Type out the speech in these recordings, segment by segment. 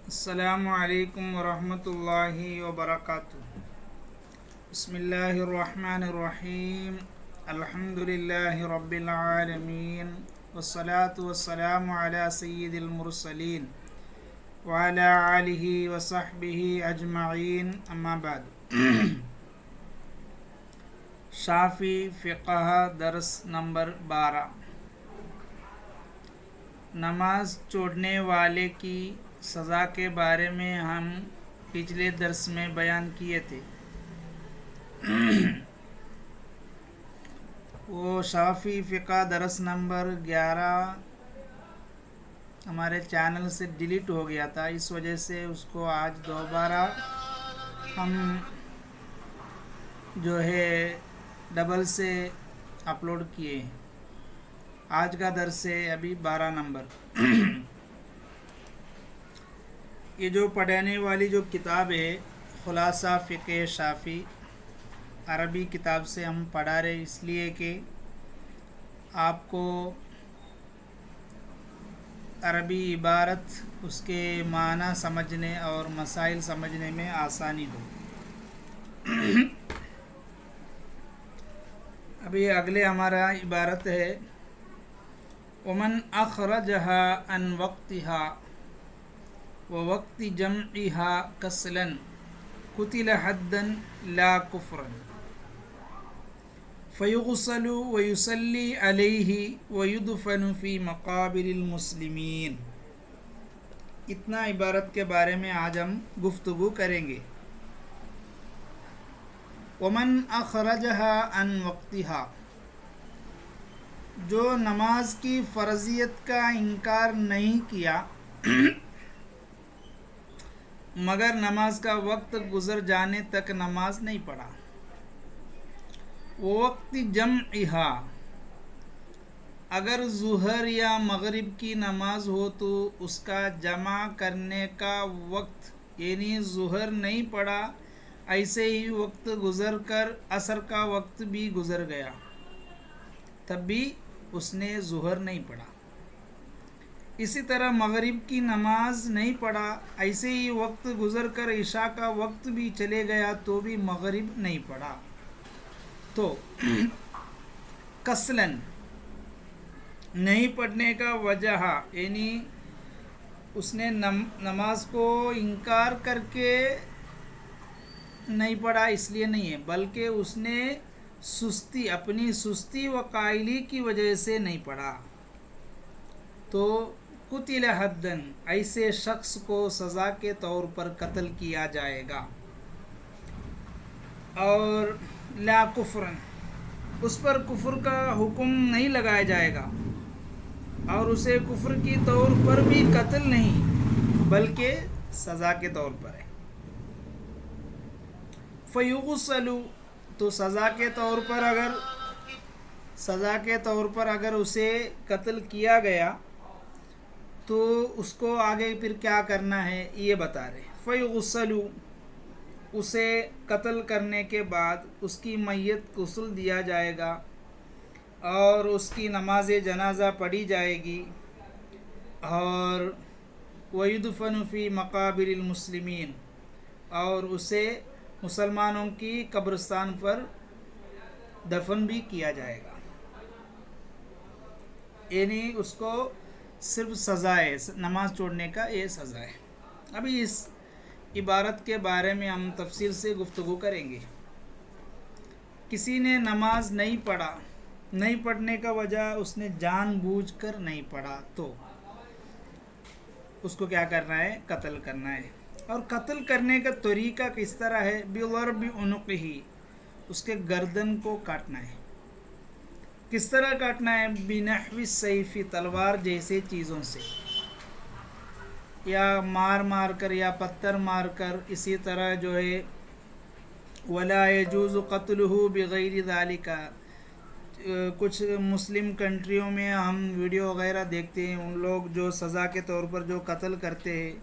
السلام علیکم ورحمۃ اللہ وبرکاتہ۔ بسم اللہ الرحمن الرحیم۔ الحمد للہ رب العالمین، والصلاة والسلام علی سید المرسلین وعلی آلہ وصحبہ اجمعین، اما بعد۔ شافی فقہ درس نمبر 12، نماز چھوڑنے والے کی سزا کے بارے میں ہم پچھلے درس میں بیان کیے تھے۔ وہ شافی فقہ درس نمبر 11 ہمارے چینل سے ڈیلیٹ ہو گیا تھا، اس وجہ سے اس کو آج دوبارہ ہم ڈبل سے اپلوڈ کیے ہیں۔ آج کا درس ہے ابھی 12 نمبر۔ یہ جو پڑھانے والی جو کتاب ہے خلاصہ فقہ شافی، عربی کتاب سے ہم پڑھا رہے اس لیے کہ آپ کو عربی عبارت اس کے معنی سمجھنے اور مسائل سمجھنے میں آسانی ہو۔ ابھی اگلے ہمارا عبارت ہے ومن اخرجها عن وقتها ووقت جمعها كسلا قتل حدا لا كفرا فيغسل ويصلي عليه ويدفن في مقابر المسلمین۔ اتنا عبارت کے بارے میں آج ہم گفتگو کریں گے۔ ومن اخرجها عن وقتها، جو نماز کی فرضیت کا انکار نہیں کیا مگر نماز کا وقت گزر جانے تک نماز نہیں پڑھا، وہ وقت جمعہا، اگر ظہر یا مغرب کی نماز ہو تو اس کا جمع کرنے کا وقت، یعنی ظہر نہیں پڑھا، ایسے ہی وقت گزر کر عصر کا وقت بھی گزر گیا تب بھی اس نے ظہر نہیں پڑھا۔ اسی طرح مغرب کی نماز نہیں پڑھا، ایسے ہی وقت گزر کر عشاء کا وقت بھی چلے گیا تو بھی مغرب نہیں پڑھا، تو کسلن، نہیں پڑھنے کا وجہ، یعنی اس نے نماز کو انکار کر کے نہیں پڑھا اس لیے نہیں ہے، بلکہ اس نے اپنی سستی و قائلی کی وجہ سے نہیں پڑھا، تو قتل حدن، ایسے شخص کو سزا کے طور پر قتل کیا جائے گا، اور لا کفرن، اس پر کفر کا حکم نہیں لگایا جائے گا، اور اسے کفر کی طور پر بھی قتل نہیں بلکہ سزا کے طور پر ہے۔ فیغسل، تو سزا کے طور پر اگر اسے قتل کیا گیا تو اس کو آگے پھر کیا کرنا ہے یہ بتا رہے۔ فیغسل، اسے قتل کرنے کے بعد اس کی میت غسل دیا جائے گا اور اس کی نماز جنازہ پڑھی جائے گی، اور وَيُدْفَنُ فِي مَقَابِرِ الْمُسْلِمِينَ، اور اسے مسلمانوں کی قبرستان پر دفن بھی کیا جائے گا، یعنی اس کو صرف سزا ہے، نماز چھوڑنے کا یہ سزا ہے۔ ابھی اس عبارت کے بارے میں ہم تفصیل سے گفتگو کریں گے۔ کسی نے نماز نہیں پڑھا، نہیں پڑھنے کا وجہ اس نے جان بوجھ کر نہیں پڑھا تو اس کو کیا کرنا ہے؟ قتل کرنا ہے۔ اور قتل کرنے کا طریقہ کس طرح ہے؟ بِضَرْبِ عُنُقِهِ، اس کے گردن کو کاٹنا ہے۔ کس طرح کاٹنا ہے؟ بِنَحْوِ السَّيْفِ، تلوار جیسے چیزوں سے، یا مار کر یا پتھر مار کر، اسی طرح وَلَا يَجُوزُ قَتْلُهُ بِغَيْرِ ذَلِكَ، کچھ مسلم کنٹریوں میں ہم ویڈیو وغیرہ دیکھتے ہیں، ان لوگ جو سزا کے طور پر جو قتل کرتے ہیں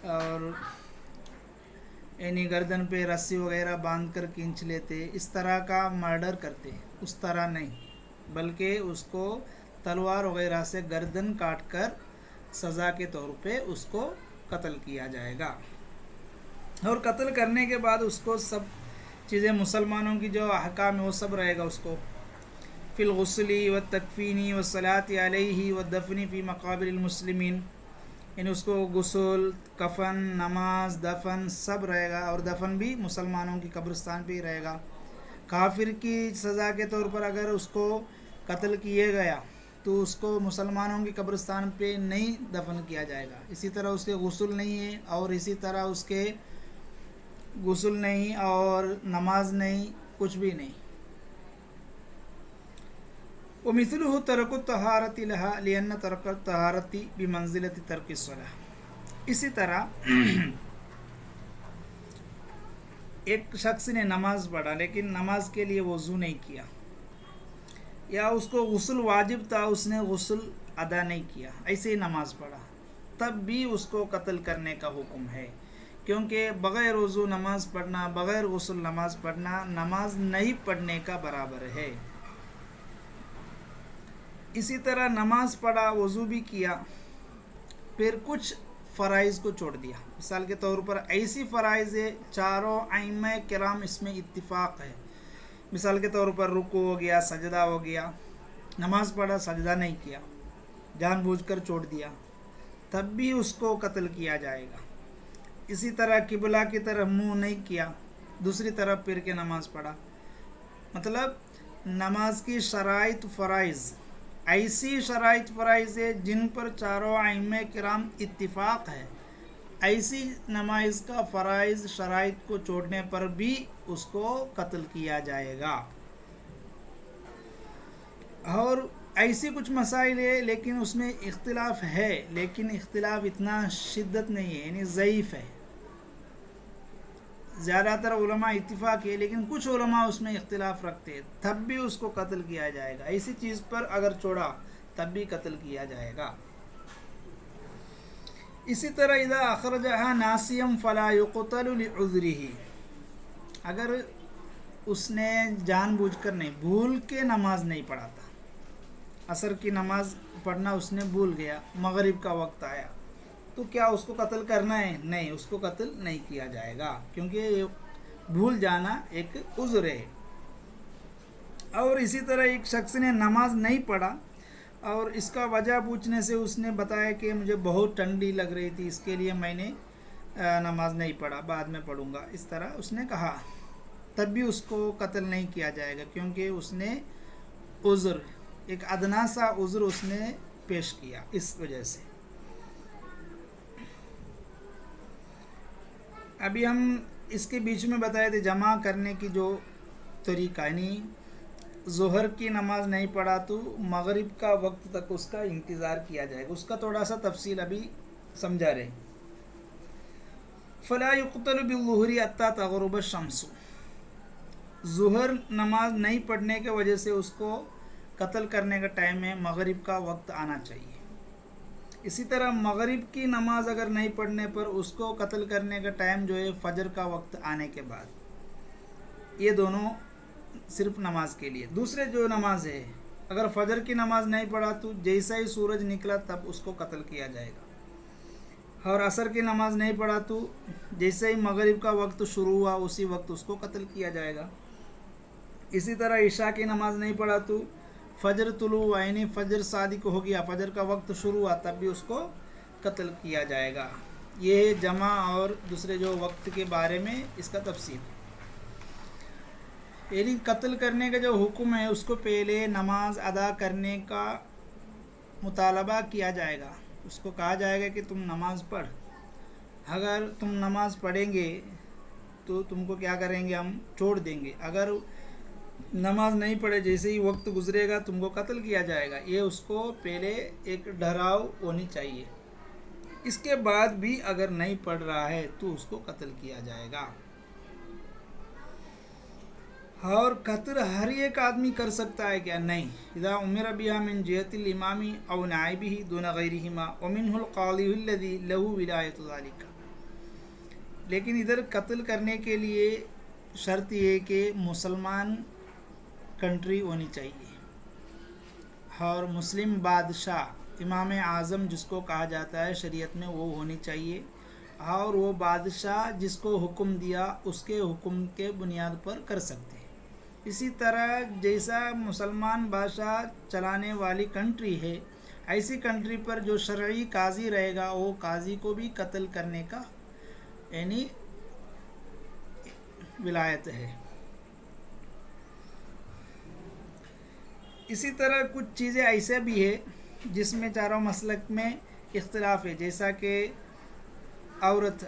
اور یعنی گردن پہ رسی وغیرہ باندھ کر کھینچ لیتے، اس طرح کا مرڈر کرتے ہیں، اس طرح نہیں بلکہ اس کو تلوار وغیرہ سے گردن کاٹ کر سزا کے طور پہ اس کو قتل کیا جائے گا. اور قتل کرنے کے بعد اس کو سب چیزیں مسلمانوں کی جو احکام ہے وہ سب رہے گا. اس کو فی الغسل والتکفین والصلاۃ علیہ والدفن فی مقابر المسلمین، یعنی اس کو غسل، کفن، نماز، دفن سب رہے گا، اور دفن بھی مسلمانوں کی قبرستان پہ ہی رہے گا. کافر کی سزا کے طور پر اگر اس کو قتل کیے گیا تو اس کو مسلمانوں کی قبرستان پہ نہیں دفن کیا جائے گا. اسی طرح اس کے غسل نہیں ہے، اور اسی طرح اس کے غسل نہیں اور نماز نہیں، کچھ بھی نہیں. ومثله ترک الطہارۃ لها لأن ترک الطہارۃ بمنزلۃ ترک الصلاۃ. اسی طرح ایک شخص نے نماز پڑھا لیکن نماز کے لیے وضو نہیں کیا، یا اس کو غسل واجب تھا، اس نے غسل ادا نہیں کیا، ایسے ہی نماز پڑھا، تب بھی اس کو قتل کرنے کا حکم ہے. کیونکہ بغیر وضو نماز پڑھنا، بغیر غسل نماز پڑھنا نماز نہیں پڑھنے کا برابر ہے. اسی طرح نماز پڑھا، وضو بھی کیا، پھر کچھ فرائض کو چھوڑ دیا. مثال کے طور پر ایسی فرائض ہے چاروں ائمہ کرام اس میں اتفاق ہے. مثال کے طور پر رکوع ہو گیا، سجدہ ہو گیا، نماز پڑھا سجدہ نہیں کیا، جان بوجھ کر چھوڑ دیا، تب بھی اس کو قتل کیا جائے گا. اسی طرح قبلہ کی طرف منہ نہیں کیا، دوسری طرف پھر کے نماز پڑھا. مطلب نماز کی شرائط فرائض، ایسی شرائط فرائض ہے جن پر چاروں ائمہ کرام اتفاق ہے، ایسی نماز کا فرائض شرائط کو چھوڑنے پر بھی اس کو قتل کیا جائے گا. اور ایسی کچھ مسائل ہے لیکن اس میں اختلاف ہے، لیکن اختلاف اتنا شدت نہیں ہے، یعنی ضعیف ہے. زیادہ تر علماء اتفاق ہے، لیکن کچھ علماء اس میں اختلاف رکھتے ہیں، تب بھی اس کو قتل کیا جائے گا. ایسی چیز پر اگر چھوڑا تب بھی قتل کیا جائے گا. اسی طرح اذا اخرجها ناسیا فلا يقتل لعذره، اگر اس نے جان بوجھ کر نہیں، بھول کے نماز نہیں پڑھا تھا، عصر کی نماز پڑھنا اس نے بھول گیا، مغرب کا وقت آیا، تو کیا اس کو قتل کرنا ہے؟ نہیں، اس کو قتل نہیں کیا جائے گا، کیونکہ بھول جانا ایک عذر ہے. اور اسی طرح ایک شخص نے نماز نہیں پڑھا اور اس کا وجہ پوچھنے سے اس نے بتایا کہ مجھے بہت ٹھنڈی لگ رہی تھی، اس کے لیے میں نے نماز نہیں پڑھا، بعد میں پڑھوں گا، اس طرح اس نے کہا، تب بھی اس کو قتل نہیں کیا جائے گا، کیونکہ اس نے عذر، ایک ادنا سا عذر اس نے پیش کیا اس وجہ سے. ابھی ہم اس کے بیچ میں بتائے تھے جمع کرنے کی جو طریقہ، یعنی ظہر کی نماز نہیں پڑھا تو مغرب کا وقت تک اس کا انتظار کیا جائے گا. اس کا تھوڑا سا تفصیل ابھی سمجھا رہے. فلا يقتل بالظہر حتی تغرب الشمس، ظہر نماز نہیں پڑھنے کی وجہ سے اس کو قتل کرنے کا ٹائم ہے مغرب کا وقت آنا چاہیے. اسی طرح مغرب کی نماز اگر نہیں پڑھنے پر اس کو قتل کرنے کا ٹائم جو ہے فجر کا وقت آنے کے بعد. یہ دونوں صرف نماز کے لیے. دوسرے جو نماز ہے، اگر فجر کی نماز نہیں پڑھا تو جیسا ہی سورج نکلا تب اس کو قتل کیا جائے گا، اور عصر کی نماز نہیں پڑھا تو جیسے ہی مغرب کا وقت شروع ہوا اسی وقت اس کو قتل کیا جائے گا. اسی طرح عشاء کی نماز نہیں پڑھا تو فجر طلوع، یعنی فجر صادق ہو گیا، فجر کا وقت شروع ہوا، تب بھی اس کو قتل کیا جائے گا. یہ جمع اور دوسرے جو وقت کے بارے میں اس کا تفصیل. یعنی قتل کرنے کا جو حکم ہے اس کو پہلے نماز ادا کرنے کا مطالبہ کیا جائے گا. اس کو کہا جائے گا کہ تم نماز پڑھ. اگر تم نماز پڑھیں گے تو تم کو کیا کریں گے، ہم چھوڑ دیں گے. اگر نماز نہیں پڑھے جیسے ہی وقت گزرے گا تم کو قتل کیا جائے گا. یہ اس کو پہلے ایک ڈراؤ ہونی چاہیے. اس کے بعد بھی اگر نہیں پڑھ رہا ہے تو اس کو قتل کیا جائے گا. اور قتل ہر ایک آدمی کر سکتا ہے کیا؟ نہیں. اذا امر بها من جهة الامام او نائبه دون غیرهما ومنه القاضی الذي له ولایت ذلك. لیکن ادھر قتل کرنے کے لیے شرط یہ کہ مسلمان کنٹری ہونی چاہیے، اور مسلم بادشاہ، امام اعظم جس کو کہا جاتا ہے شریعت میں، وہ ہونی چاہیے. اور وہ بادشاہ جس کو حکم دیا اس کے حکم کے بنیاد پر کر سکتے ہیں۔ اسی طرح جیسا مسلمان بادشاہ چلانے والی کنٹری ہے، ایسی کنٹری پر جو شرعی قاضی رہے گا وہ قاضی کو بھی قتل کرنے کا یعنی ولایت ہے۔ اسی طرح کچھ چیزیں ایسے بھی ہے جس میں چاروں مسلک میں اختلاف ہے، جیسا کہ عورت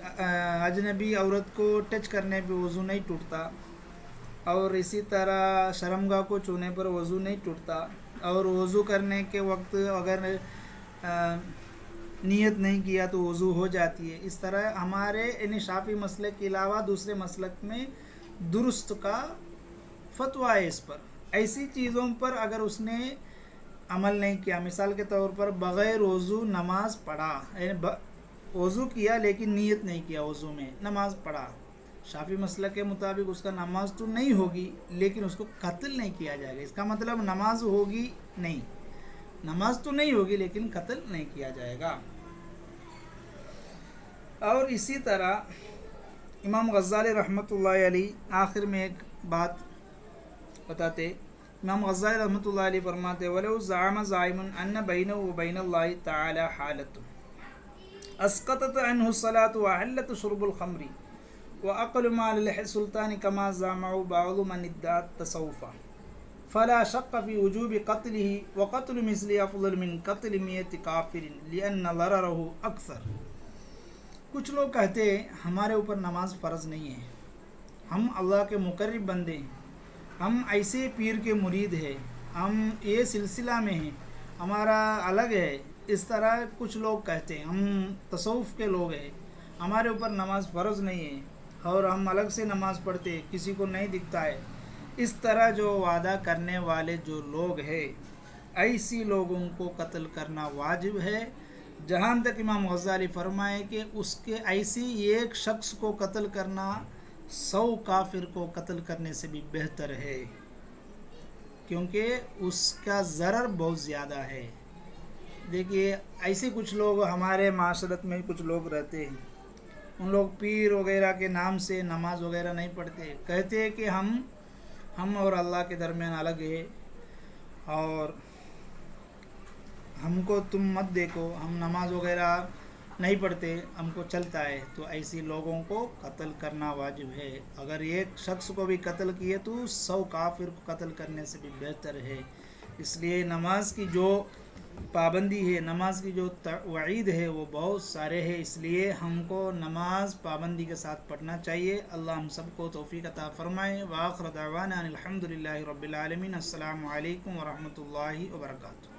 اجنبی عورت کو ٹچ کرنے پہ وضو نہیں ٹوٹتا، اور اسی طرح شرمگاہ کو چھونے پر وضو نہیں ٹوٹتا، اور وضو کرنے کے وقت اگر نیت نہیں کیا تو وضو ہو جاتی ہے۔ اس طرح ہمارے یعنی شافعی مسلک کے علاوہ دوسرے مسلک میں درست کا فتویٰ ہے اس پر۔ ایسی چیزوں پر اگر اس نے عمل نہیں کیا، مثال کے طور پر بغیر وضو نماز پڑھا، یعنی وضو کیا لیکن نیت نہیں کیا وضو میں، نماز پڑھا، شافعی مسلک کے مطابق اس کا نماز تو نہیں ہوگی لیکن اس کو قتل نہیں کیا جائے گا۔ اس کا مطلب نماز ہوگی نہیں، نماز تو نہیں ہوگی لیکن قتل نہیں کیا جائے گا۔ اور اسی طرح امام غزالی رحمۃ اللہ علیہ آخر میں ایک بات بتاتے، امام غزالی رحمۃ اللہ علیہ فرماتے وَلَوْ زَعَمَ زَعِمٌ أَنَّ بَيْنَهُ وَبَيْنَ اللَّهِ تَعَالَى حَالَةٌ أَسْقَطَتْ عَنْهُ الصَّلَاةُ وَحَلَّتْ شُرْبُ الْخَمْرِ وَأَقْلُ مَالِ السُّلْطَانِ كَمَا زَعَمَهُ بَعْضُ مَنِ ادَّعَى التَّصَوُّفَ فَلَا شَكَّ فِي وُجُوبِ قَتْلِهِ وَقَتْلُ مِثْلِهِ أَفْضَلُ مِنْ قَتْلِ مِئَةِ كَافِرٍ لِأَنَّ ضَرَرَهُ أَكْثَرُ۔ کچھ لوگ کہتے ہیں ہمارے اوپر نماز فرض نہیں ہے، ہم اللہ کے مقرب بندے ہیں، ہم ایسے پیر کے مرید ہیں، ہم یہ سلسلہ میں ہیں، ہمارا الگ ہے۔ اس طرح کچھ لوگ کہتے ہیں ہم تصوف کے لوگ ہیں، ہمارے اوپر نماز فرض نہیں ہے اور ہم الگ سے نماز پڑھتے ہیں، کسی کو نہیں دکھتا ہے۔ اس طرح جو وعدہ کرنے والے جو لوگ ہیں ایسی لوگوں کو قتل کرنا واجب ہے، جہاں تک امام غزالی فرمائے کہ اس کے ایسی ایک شخص کو قتل کرنا 100 کافر کو قتل کرنے سے بھی بہتر ہے، کیونکہ اس کا ضرر بہت زیادہ ہے۔ دیکھیے ایسے کچھ لوگ ہمارے معاشرت میں کچھ لوگ رہتے ہیں، ان لوگ پیر وغیرہ کے نام سے نماز وغیرہ نہیں پڑھتے، کہتے ہیں کہ ہم اور اللہ کے درمیان الگ ہے اور ہم کو تم مت دیکھو، ہم نماز وغیرہ نہیں پڑھتے، ہم کو چلتا ہے۔ تو ایسی لوگوں کو قتل کرنا واجب ہے۔ اگر ایک شخص کو بھی قتل کیے تو 100 کافر کو قتل کرنے سے بھی بہتر ہے۔ اس لیے نماز کی جو پابندی ہے، نماز کی جو وعید ہے وہ بہت سارے ہیں، اس لیے ہم کو نماز پابندی کے ساتھ پڑھنا چاہیے۔ اللہ ہم سب کو توفیق عطا فرمائے۔ وآخر دعوانا ان الحمد للہ رب العالمین۔ السلام علیکم ورحمۃ اللہ وبرکاتہ۔